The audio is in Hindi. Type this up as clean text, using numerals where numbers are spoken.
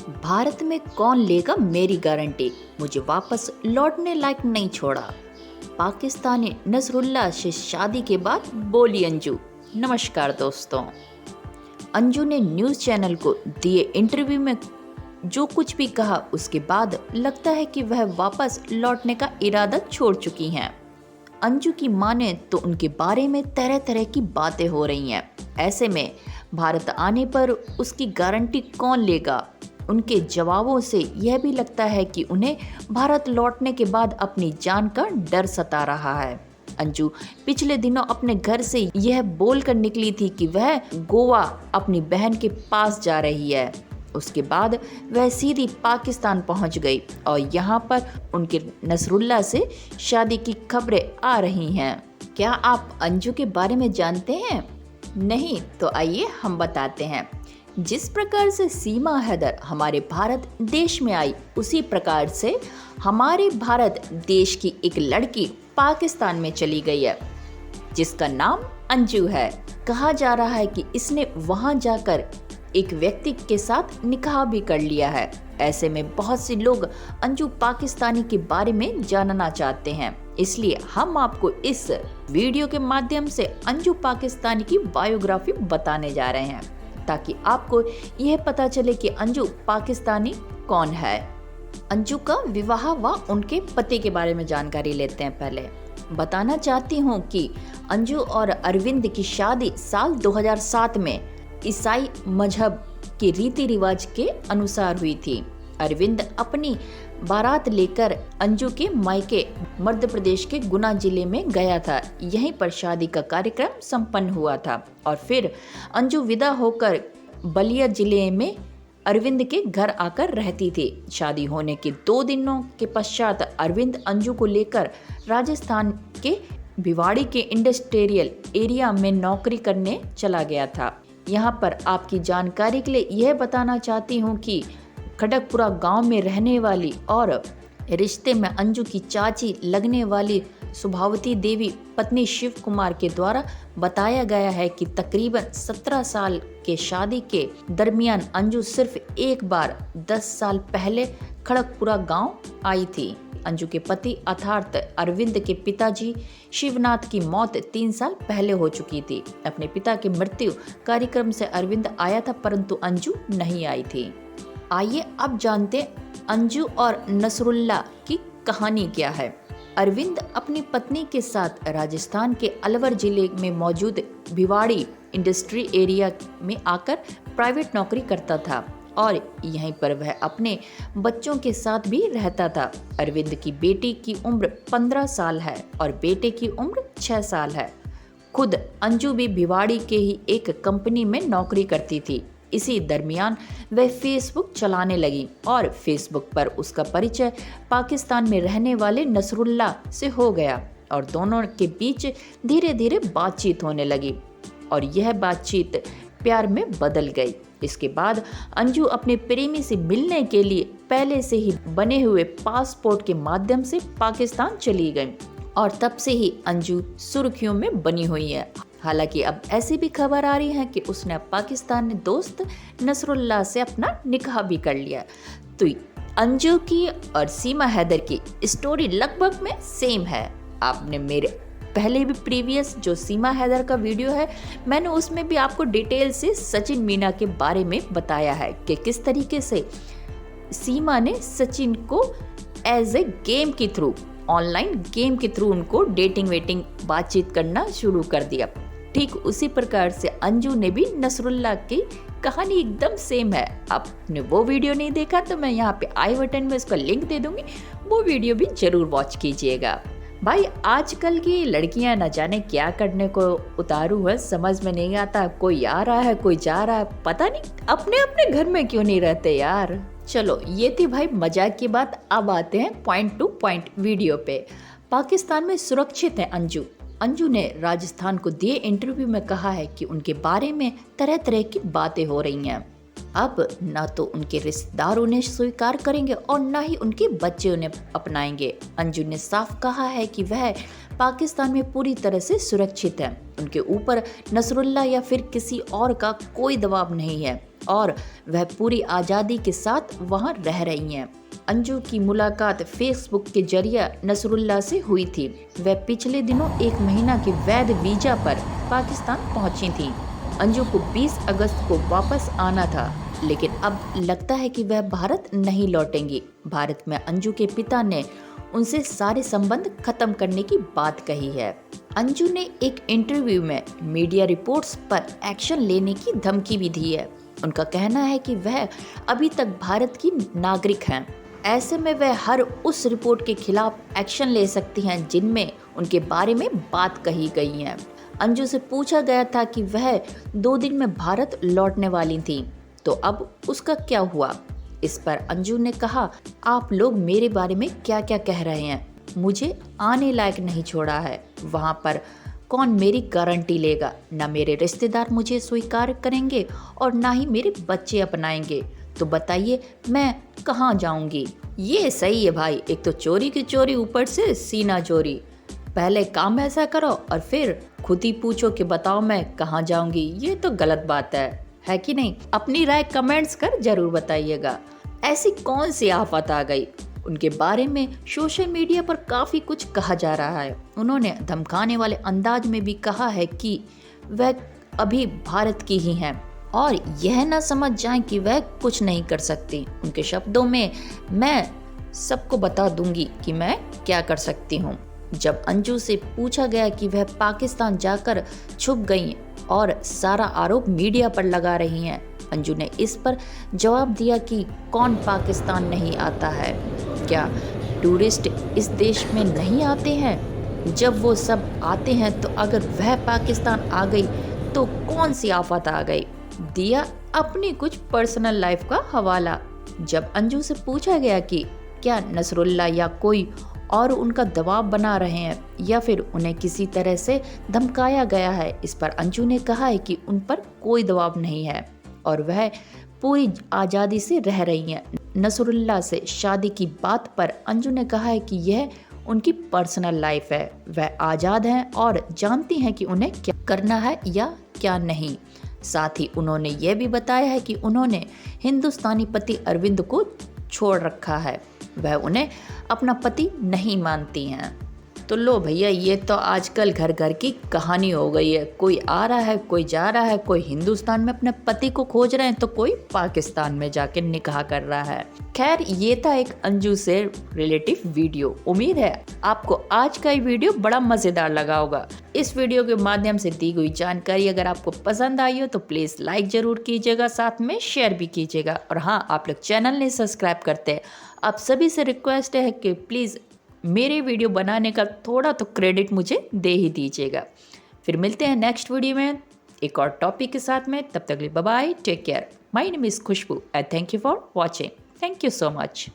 भारत में कौन लेगा मेरी गारंटी, मुझे वापस लौटने लायक नहीं छोड़ा। पाकिस्तानी नसरुल्ला से शादी के बाद बोली अंजू। नमस्कार दोस्तों। अंजू ने न्यूज़ चैनल को दिए इंटरव्यू में जो कुछ भी कहा, उसके बाद लगता है कि वह वापस लौटने का इरादा छोड़ चुकी हैं। अंजू की माने तो उनके बारे में तरह तरह की बातें हो रही हैं। ऐसे में भारत आने पर उसकी गारंटी कौन लेगा? उनके जवाबों से यह भी लगता है कि उन्हें भारत लौटने के बाद अपनी जान का डर सता रहा है। अंजू पिछले दिनों अपने घर से यह बोलकर निकली थी कि वह गोवा अपनी बहन के पास जा रही है। उसके बाद वह सीधी पाकिस्तान पहुंच गई और यहाँ पर उनके नसरुल्ला से शादी की खबरें आ रही हैं। क्या आप अंजू के बारे में जानते हैं? नहीं तो आइए हम बताते हैं। जिस प्रकार से सीमा हैदर हमारे भारत देश में आई, उसी प्रकार से हमारे भारत देश की एक लड़की पाकिस्तान में चली गई है, जिसका नाम अंजू है। कहा जा रहा है कि इसने वहां जाकर एक व्यक्ति के साथ निकाह भी कर लिया है। ऐसे में बहुत से लोग अंजू पाकिस्तानी के बारे में जानना चाहते हैं, इसलिए हम आपको इस वीडियो के माध्यम से अंजू पाकिस्तानी की बायोग्राफी बताने जा रहे हैं, ताकि आपको यह पता चले कि अंजू पाकिस्तानी कौन है। अंजू का विवाह व उनके पति के बारे में जानकारी लेते हैं। पहले बताना चाहती हूँ कि अंजू और अरविंद की शादी साल 2007 में ईसाई मजहब के रीति रिवाज के अनुसार हुई थी। अरविंद अपनी बारात लेकर अंजू के मायके मध्य प्रदेश के गुना जिले में गया था। यहीं पर शादी का कार्यक्रम संपन्न हुआ था और फिर अंजू विदा होकर बलिया जिले में अरविंद के घर आकर रहती थी। शादी होने के 2 दिनों के पश्चात अरविंद अंजू को लेकर राजस्थान के भिवाड़ी के इंडस्ट्रियल एरिया में नौकरी करने चला गया था। यहाँ पर आपकी जानकारी के लिए यह बताना चाहती हूँ कि खड़गपुरा गांव में रहने वाली और रिश्ते में अंजू की चाची लगने वाली सुभावती देवी पत्नी शिव कुमार के द्वारा बताया गया है कि तकरीबन 17 साल के शादी के दरमियान अंजू सिर्फ एक बार 10 साल पहले खड़गपुरा गांव आई थी। अंजू के पति अर्थात अरविंद के पिताजी शिवनाथ की मौत 3 साल पहले हो चुकी थी। अपने पिता की मृत्यु कार्यक्रम से अरविंद आया था, परंतु अंजू नहीं आई थी। आइए अब जानते अंजू और नसरुल्ला की कहानी क्या है। अरविंद अपनी पत्नी के साथ राजस्थान के अलवर जिले में मौजूद भिवाड़ी इंडस्ट्री एरिया में आकर प्राइवेट नौकरी करता था और यहीं पर वह अपने बच्चों के साथ भी रहता था। अरविंद की बेटी की उम्र 15 साल है और बेटे की उम्र 6 साल है। खुद अंजू भी भिवाड़ी के ही एक कंपनी में नौकरी करती थी। इसी दरमियान वह फेसबुक चलाने लगी और फेसबुक पर उसका परिचय पाकिस्तान में रहने वाले नसरुल्ला से हो गया और दोनों के बीच धीरे धीरे बातचीत होने लगी और यह बातचीत प्यार में बदल गई। इसके बाद अंजू अपने प्रेमी से मिलने के लिए पहले से ही बने हुए पासपोर्ट के माध्यम से पाकिस्तान चली गई और तब से ही अंजू सुर्खियों में बनी हुई है। हालांकि अब ऐसी भी खबर आ रही है कि उसने पाकिस्तानी दोस्त नसरुल्ला से अपना निकाह भी कर लिया। तो अंजू की और सीमा हैदर की स्टोरी लगभग में सेम है। आपने मेरे पहले भी प्रीवियस जो सीमा हैदर का वीडियो है, मैंने उसमें भी आपको डिटेल से सचिन मीना के बारे में बताया है कि किस तरीके से सीमा ने सचिन को एज ए गेम के थ्रू, ऑनलाइन गेम के थ्रू उनको डेटिंग वेटिंग बातचीत करना शुरू कर दिया। ठीक उसी प्रकार से अंजू ने भी नसरुल्ला की कहानी एकदम सेम है। आपने वो वीडियो नहीं देखा तो मैं यहाँ पे आई बटन में उसका लिंक दे दूंगी, वो वीडियो भी जरूर वॉच कीजिएगा। भाई आजकल की लड़कियां न जाने क्या करने को उतारू है, समझ में नहीं आता। कोई आ रहा है, कोई जा रहा है, पता नहीं अपने अपने घर में क्यों नहीं रहते यार। चलो ये थी भाई मजाक की बात। अब आते हैं पॉइंट टू पॉइंट वीडियो पे। पाकिस्तान में सुरक्षित है अंजू। अंजू ने राजस्थान को दिए इंटरव्यू में कहा है कि उनके बारे में तरह तरह की बातें हो रही हैं। अब न तो उनके रिश्तेदार उन्हें स्वीकार करेंगे और न ही उनके बच्चे उन्हें अपनाएंगे। अंजू ने साफ कहा है कि वह पाकिस्तान में पूरी तरह से सुरक्षित है। उनके ऊपर नसरुल्ला या फिर किसी और का कोई दबाव नहीं है। और वह पूरी आज़ादी के साथ वहां रह रही हैं। अंजू की मुलाकात फेसबुक के जरिए नसरुल्ला से हुई थी। वह पिछले दिनों 1 महीना के वैध वीजा पर पाकिस्तान पहुंची थी। अंजू को 20 अगस्त को वापस आना था, लेकिन अब लगता है कि वह भारत नहीं लौटेंगी। भारत में अंजू के पिता ने उनसे सारे संबंध खत्म करने की बात कही है। अंजू ने एक इंटरव्यू में मीडिया रिपोर्ट्स पर एक्शन लेने की धमकी भी दी है। उनका कहना है कि वह अभी तक भारत की नागरिक हैं। ऐसे में वह हर उस रिपोर्ट के खिलाफ एक्शन ले सकती हैं जिनमें उनके बारे में बात कही गई है। अंजू से पूछा गया था कि वह 2 दिन में भारत लौटने वाली थी, तो अब उसका क्या हुआ। इस पर अंजू ने कहा, आप लोग मेरे बारे में क्या क्या कह रहे हैं, मुझे आने लायक नहीं छोड़ा है। वहाँ पर कौन मेरी गारंटी लेगा। ना मेरे रिश्तेदार मुझे स्वीकार करेंगे और ना ही मेरे बच्चे अपनाएंगे। तो बताइए मैं कहाँ जाऊंगी। ये सही है भाई, एक तो चोरी की चोरी, ऊपर से सीना चोरी। पहले काम ऐसा करो और फिर खुद ही पूछो कि बताओ मैं कहाँ जाऊंगी। ये तो गलत बात है कि नहीं। अपनी राय कमेंट्स कर जरूर बताइएगा। ऐसी कौन सी आफत आ गई। उनके बारे में सोशल मीडिया पर काफी कुछ कहा जा रहा है। उन्होंने धमकाने वाले अंदाज में भी कहा है कि वह अभी भारत की ही हैं और यह ना समझ जाएं कि वह कुछ नहीं कर सकती। उनके शब्दों में, मैं सबको बता दूंगी कि मैं क्या कर सकती हूँ। जब अंजू से पूछा गया कि वह पाकिस्तान जाकर छुप गई और सारा आरोप मीडिया पर लगा रही हैं, अंजू ने इस पर जवाब दिया कि कौन पाकिस्तान नहीं आता है। क्या टूरिस्ट इस देश में नहीं आते हैं? जब वो सब आते हैं तो अगर वह पाकिस्तान आ गई तो कौन सी आफत आ गई। दिया अपनी कुछ पर्सनल लाइफ का हवाला। जब अंजू से पूछा गया कि क्या नसरुल्ला या कोई और उनका दबाव बना रहे हैं या फिर उन्हें किसी तरह से धमकाया गया है, इस पर अंजू ने कहा है कि उन पर कोई दबाव नहीं है और वह पूरी आज़ादी से रह रही हैं। नसरुल्ला से शादी की बात पर अंजू ने कहा है कि यह उनकी पर्सनल लाइफ है। वह आज़ाद हैं और जानती हैं कि उन्हें क्या करना है या क्या नहीं। साथ ही उन्होंने यह भी बताया है कि उन्होंने हिंदुस्तानी पति अरविंद को छोड़ रखा है। वह उन्हें अपना पति नहीं मानती हैं। तो लो भैया, ये तो आजकल घर घर की कहानी हो गई है। कोई आ रहा है, कोई जा रहा है, कोई हिंदुस्तान में अपने पति को खोज रहे हैं तो कोई पाकिस्तान में जाके निकाह कर रहा है। खैर, ये था एक अंजू से रिलेटिव वीडियो। उम्मीद है आपको आज का ये वीडियो बड़ा मज़ेदार लगा होगा। इस वीडियो के माध्यम से दी गई जानकारी अगर आपको पसंद आई हो तो प्लीज़ लाइक ज़रूर कीजिएगा, साथ में शेयर भी कीजिएगा। और हाँ, आप लोग चैनल नहीं सब्सक्राइब करते, आप सभी से रिक्वेस्ट है कि प्लीज़ मेरे वीडियो बनाने का थोड़ा तो क्रेडिट मुझे दे ही दीजिएगा। फिर मिलते हैं नेक्स्ट वीडियो में एक और टॉपिक के साथ में। तब तक के लिए bye bye, take care. My name is Khushbu and thank you for watching. Thank you so much.